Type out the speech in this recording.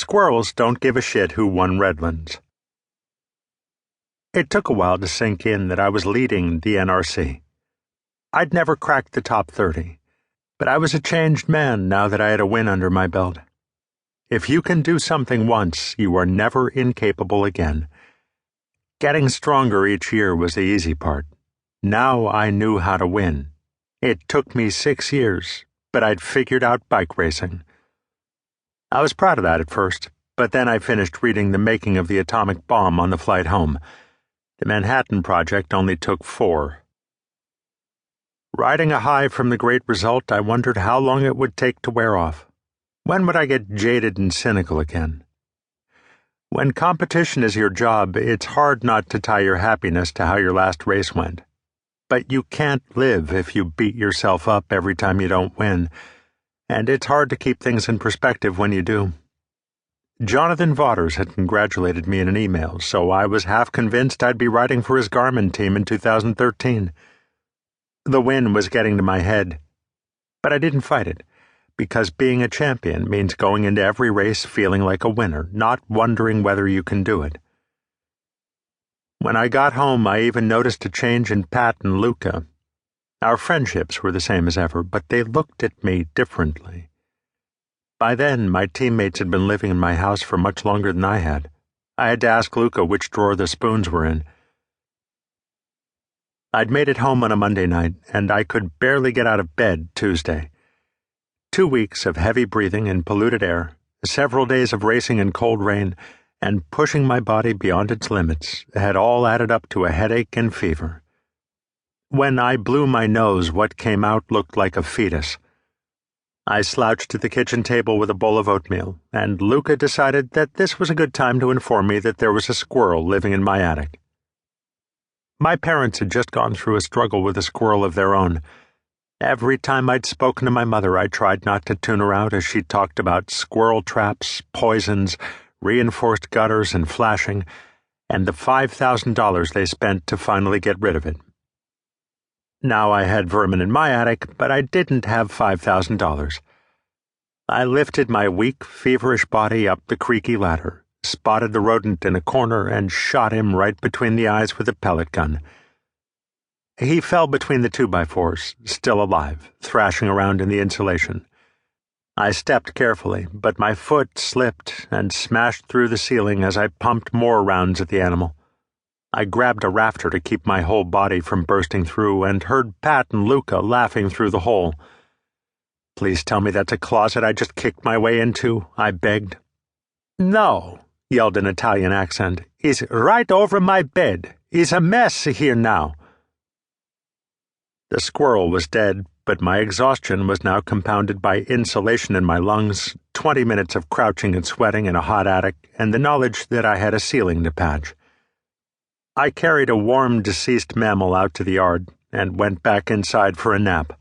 Squirrels don't give a shit who won Redlands. It took a while to sink in that I was leading the NRC. I'd never cracked the top 30, but I was a changed man now that I had a win under my belt. If you can do something once, you are never incapable again. Getting stronger each year was the easy part. Now I knew how to win. It took me 6 years, but I'd figured out bike racing. I was proud of that at first, but then I finished reading The Making of the Atomic Bomb on the flight home. The Manhattan Project only took 4. Riding a high from the great result, I wondered how long it would take to wear off. When would I get jaded and cynical again? When competition is your job, it's hard not to tie your happiness to how your last race went. But you can't live if you beat yourself up every time you don't win, and it's hard to keep things in perspective when you do. Jonathan Vaughters had congratulated me in an email, so I was half convinced I'd be riding for his Gaimon team in 2013. The win was getting to my head, but I didn't fight it, because being a champion means going into every race feeling like a winner, not wondering whether you can do it. When I got home, I even noticed a change in Pat and Luca. Our friendships were the same as ever, but they looked at me differently. By then, my teammates had been living in my house for much longer than I had. I had to ask Luca which drawer the spoons were in. I'd made it home on a Monday night, and I could barely get out of bed Tuesday. 2 weeks of heavy breathing in polluted air, several days of racing in cold rain, and pushing my body beyond its limits had all added up to a headache and fever. When I blew my nose, what came out looked like a fetus. I slouched to the kitchen table with a bowl of oatmeal, and Luca decided that this was a good time to inform me that there was a squirrel living in my attic. My parents had just gone through a struggle with a squirrel of their own. Every time I'd spoken to my mother, I tried not to tune her out as she talked about squirrel traps, poisons, reinforced gutters and flashing, and the $5,000 they spent to finally get rid of it. Now I had vermin in my attic, but I didn't have $5,000. I lifted my weak, feverish body up the creaky ladder, spotted the rodent in a corner, and shot him right between the eyes with a pellet gun. He fell between the 2x4s, still alive, thrashing around in the insulation. I stepped carefully, but my foot slipped and smashed through the ceiling as I pumped more rounds at the animal. I grabbed a rafter to keep my whole body from bursting through and heard Pat and Luca laughing through the hole. "Please tell me that's a closet I just kicked my way into," I begged. "No," yelled an Italian accent. "It's right over my bed. It's a mess here now." The squirrel was dead, but my exhaustion was now compounded by insulation in my lungs, 20 minutes of crouching and sweating in a hot attic, and the knowledge that I had a ceiling to patch. I carried a warm, deceased mammal out to the yard and went back inside for a nap.